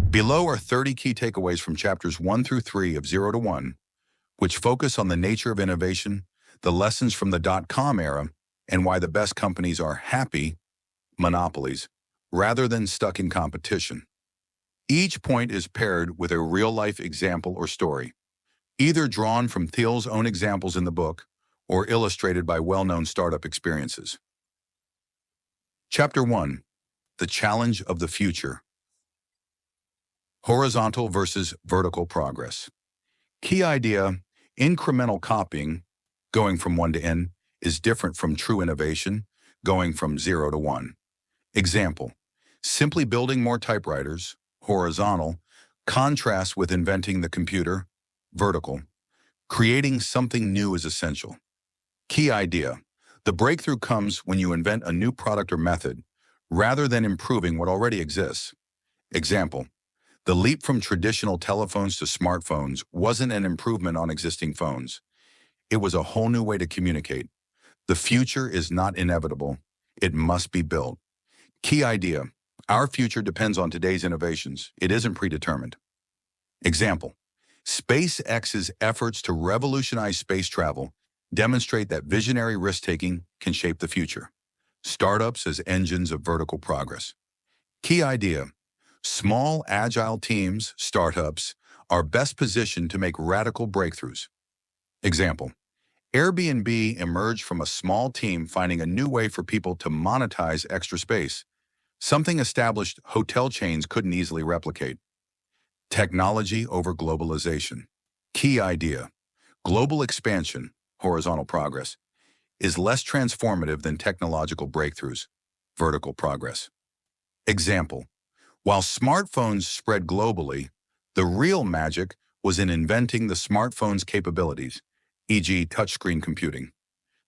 Below are 30 key takeaways from chapters 1 through 3 of 0 to 1, which focus on the nature of innovation, the lessons from the dot-com era, and why the best companies are happy monopolies rather than stuck in competition. Each point is paired with a real-life example or story, either drawn from Thiel's own examples in the book or illustrated by well-known startup experiences. Chapter 1. The Challenge of the Future. Horizontal versus vertical progress. Key idea: incremental copying, going from 1 to n, is different from true innovation, going from 0 to 1. Example: simply building more typewriters, horizontal, contrasts with inventing the computer, vertical. Creating something new is essential. Key idea: the breakthrough comes when you invent a new product or method, rather than improving what already exists. Example: the leap from traditional telephones to smartphones wasn't an improvement on existing phones. It was a whole new way to communicate. The future is not inevitable. It must be built. Key idea: our future depends on today's innovations. It isn't predetermined. Example: SpaceX's efforts to revolutionize space travel demonstrate that visionary risk-taking can shape the future. Startups as engines of vertical progress. Key idea: small, agile teams, startups, are best positioned to make radical breakthroughs. Example: Airbnb emerged from a small team finding a new way for people to monetize extra space, something established hotel chains couldn't easily replicate. Technology over globalization. Key idea: global expansion, horizontal progress, is less transformative than technological breakthroughs, vertical progress. Example: while smartphones spread globally, the real magic was in inventing the smartphone's capabilities, e.g. touchscreen computing.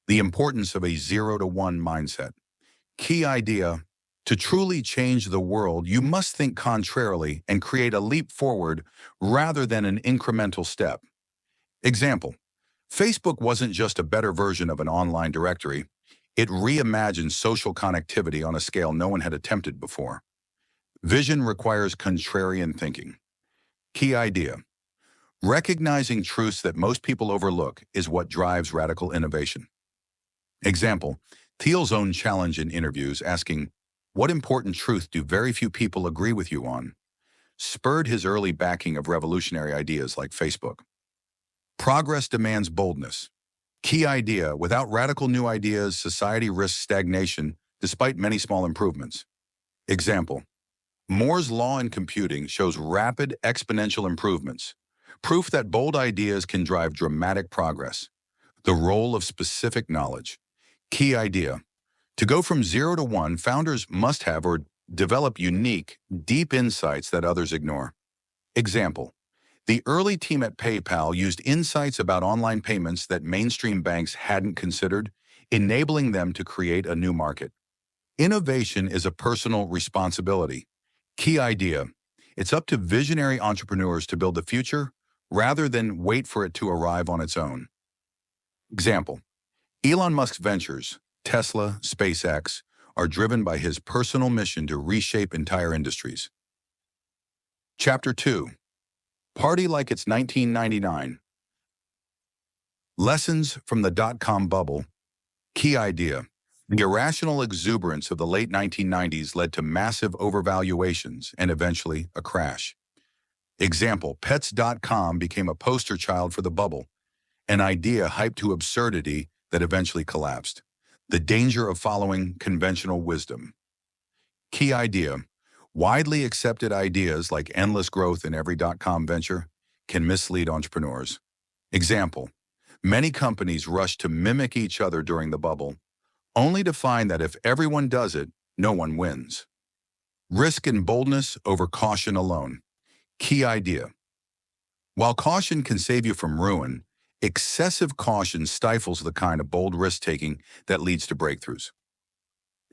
The importance of a 0 to 1 mindset. Key idea: to truly change the world, you must think contrarily and create a leap forward rather than an incremental step. Example: Facebook wasn't just a better version of an online directory. It reimagined social connectivity on a scale no one had attempted before. Vision requires contrarian thinking. Key idea: recognizing truths that most people overlook is what drives radical innovation. Example: Thiel's own challenge in interviews, asking, "What important truth do very few people agree with you on?" spurred his early backing of revolutionary ideas like Facebook. Progress demands boldness. Key idea: without radical new ideas, society risks stagnation despite many small improvements. Example: Moore's law in computing shows rapid exponential improvements, proof that bold ideas can drive dramatic progress. The role of specific knowledge. Key idea: to go from 0 to 1, founders must have or develop unique, deep insights that others ignore. Example: the early team at PayPal used insights about online payments that mainstream banks hadn't considered, enabling them to create a new market. Innovation is a personal responsibility. Key idea: it's up to visionary entrepreneurs to build the future rather than wait for it to arrive on its own. Example: Elon Musk's ventures, Tesla, SpaceX, are driven by his personal mission to reshape entire industries. Chapter 2. Party like it's 1999. Lessons from the dot-com bubble. Key idea: the irrational exuberance of the late 1990s led to massive overvaluations and eventually a crash. Example: Pets.com became a poster child for the bubble, an idea hyped to absurdity that eventually collapsed. The danger of following conventional wisdom. Key idea: widely accepted ideas like endless growth in every dot-com venture can mislead entrepreneurs. Example: many companies rush to mimic each other during the bubble, only to find that if everyone does it, no one wins. Risk and boldness over caution alone. Key idea: while caution can save you from ruin, excessive caution stifles the kind of bold risk-taking that leads to breakthroughs.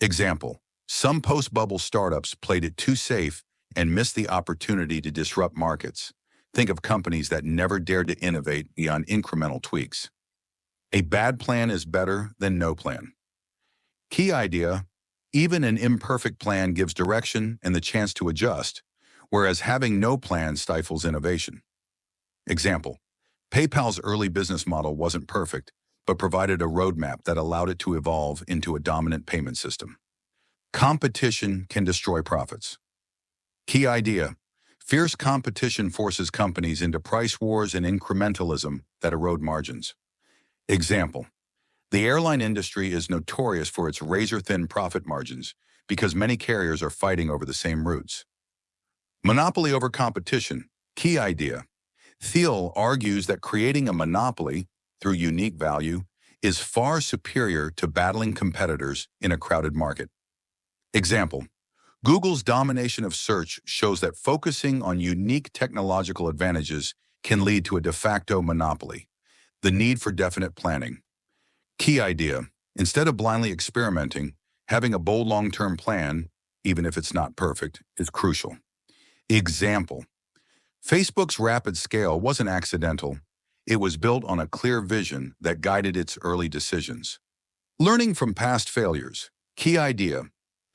Example: some post-bubble startups played it too safe and missed the opportunity to disrupt markets. Think of companies that never dared to innovate beyond incremental tweaks. A bad plan is better than no plan. Key idea: even an imperfect plan gives direction and the chance to adjust, whereas having no plan stifles innovation. Example, PayPal's early business model wasn't perfect, but provided a roadmap that allowed it to evolve into a dominant payment system. Competition can destroy profits. Key idea: fierce competition forces companies into price wars and incrementalism that erode margins. Example, the airline industry is notorious for its razor-thin profit margins because many carriers are fighting over the same routes. Monopoly over competition. Key idea: Thiel argues that creating a monopoly through unique value is far superior to battling competitors in a crowded market. Example, Google's domination of search shows that focusing on unique technological advantages can lead to a de facto monopoly. The need for definite planning. Key idea: instead of blindly experimenting, having a bold long-term plan, even if it's not perfect, is crucial. Example, Facebook's rapid scale wasn't accidental. It was built on a clear vision that guided its early decisions. Learning from past failures. Key idea: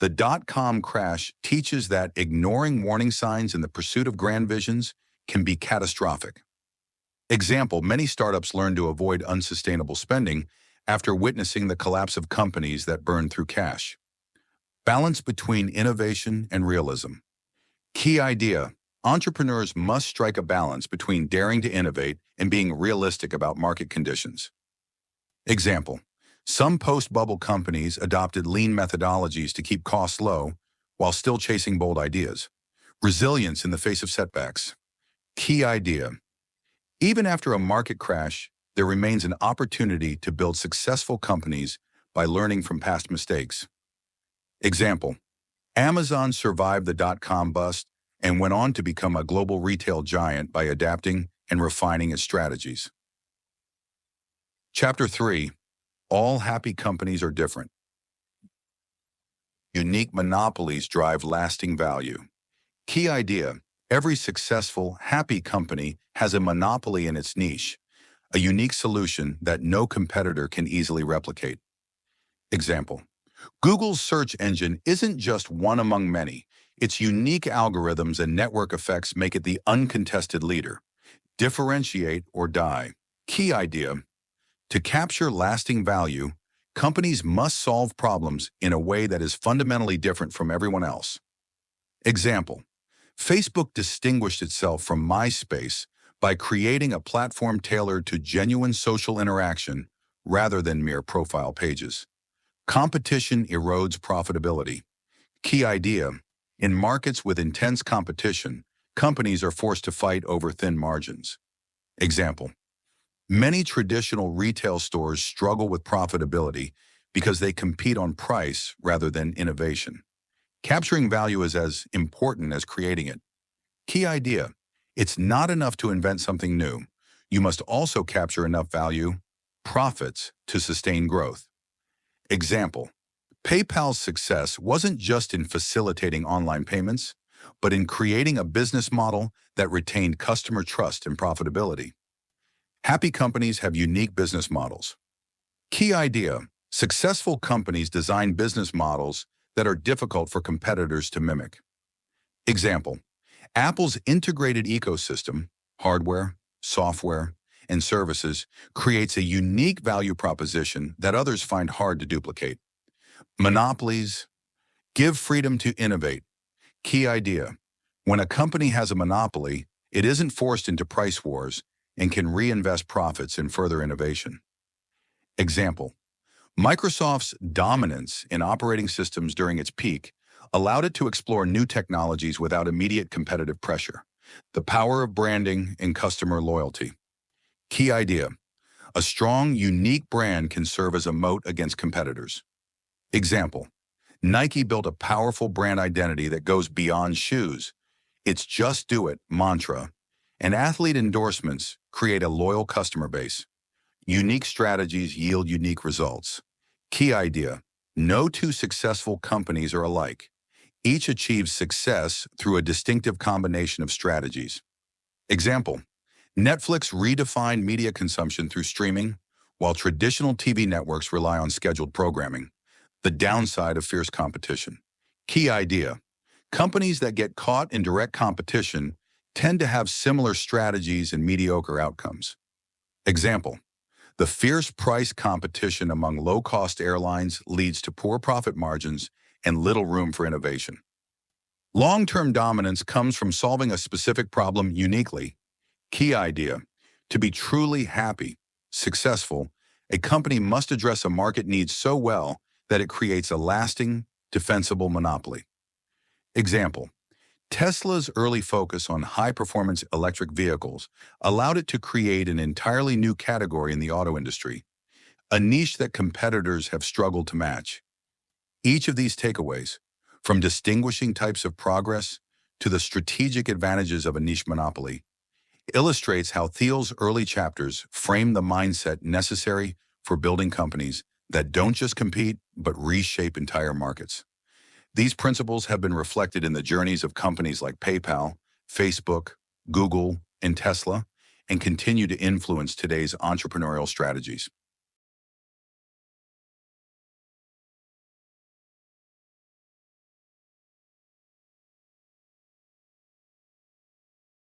the dot-com crash teaches that ignoring warning signs in the pursuit of grand visions can be catastrophic. Example, many startups learned to avoid unsustainable spending after witnessing the collapse of companies that burned through cash. Balance between innovation and realism. Key idea: entrepreneurs must strike a balance between daring to innovate and being realistic about market conditions. Example, some post-bubble companies adopted lean methodologies to keep costs low while still chasing bold ideas. Resilience in the face of setbacks. Key idea: even after a market crash, there remains an opportunity to build successful companies by learning from past mistakes. Example, Amazon survived the dot-com bust and went on to become a global retail giant by adapting and refining its strategies. Chapter 3. All happy companies are different. Unique monopolies drive lasting value. Key idea: every successful, happy company has a monopoly in its niche, a unique solution that no competitor can easily replicate. Example, Google's search engine isn't just one among many. Its unique algorithms and network effects make it the uncontested leader. Differentiate or die. Key idea: to capture lasting value, companies must solve problems in a way that is fundamentally different from everyone else. Example, Facebook distinguished itself from MySpace by creating a platform tailored to genuine social interaction rather than mere profile pages. Competition erodes profitability. Key idea: in markets with intense competition, companies are forced to fight over thin margins. Example, many traditional retail stores struggle with profitability because they compete on price rather than innovation. Capturing value is as important as creating it. Key idea: it's not enough to invent something new. You must also capture enough value, profits, to sustain growth. Example, PayPal's success wasn't just in facilitating online payments, but in creating a business model that retained customer trust and profitability. Happy companies have unique business models. Key idea: successful companies design business models that are difficult for competitors to mimic. Example, Apple's integrated ecosystem, hardware, software, and services, creates a unique value proposition that others find hard to duplicate. Monopolies give freedom to innovate. Key idea: when a company has a monopoly, it isn't forced into price wars and can reinvest profits in further innovation. Example, Microsoft's dominance in operating systems during its peak allowed it to explore new technologies without immediate competitive pressure. The power of branding and customer loyalty. Key idea: a strong, unique brand can serve as a moat against competitors. Example, Nike built a powerful brand identity that goes beyond shoes. Its "Just Do It" mantra and athlete endorsements create a loyal customer base. Unique strategies yield unique results. Key idea: no two successful companies are alike. Each achieves success through a distinctive combination of strategies. Example, Netflix redefined media consumption through streaming, while traditional TV networks rely on scheduled programming. The downside of fierce competition. Key idea: Companies that get caught in direct competition tend to have similar strategies and mediocre outcomes. Example, the fierce price competition among low-cost airlines leads to poor profit margins and little room for innovation. Long-term dominance comes from solving a specific problem uniquely. Key idea: to be truly happy, successful, a company must address a market need so well that it creates a lasting, defensible monopoly. Example, Tesla's early focus on high-performance electric vehicles allowed it to create an entirely new category in the auto industry, a niche that competitors have struggled to match. Each of these takeaways, from distinguishing types of progress to the strategic advantages of a niche monopoly, illustrates how Thiel's early chapters frame the mindset necessary for building companies that don't just compete but reshape entire markets. These principles have been reflected in the journeys of companies like PayPal, Facebook, Google, and Tesla, and continue to influence today's entrepreneurial strategies.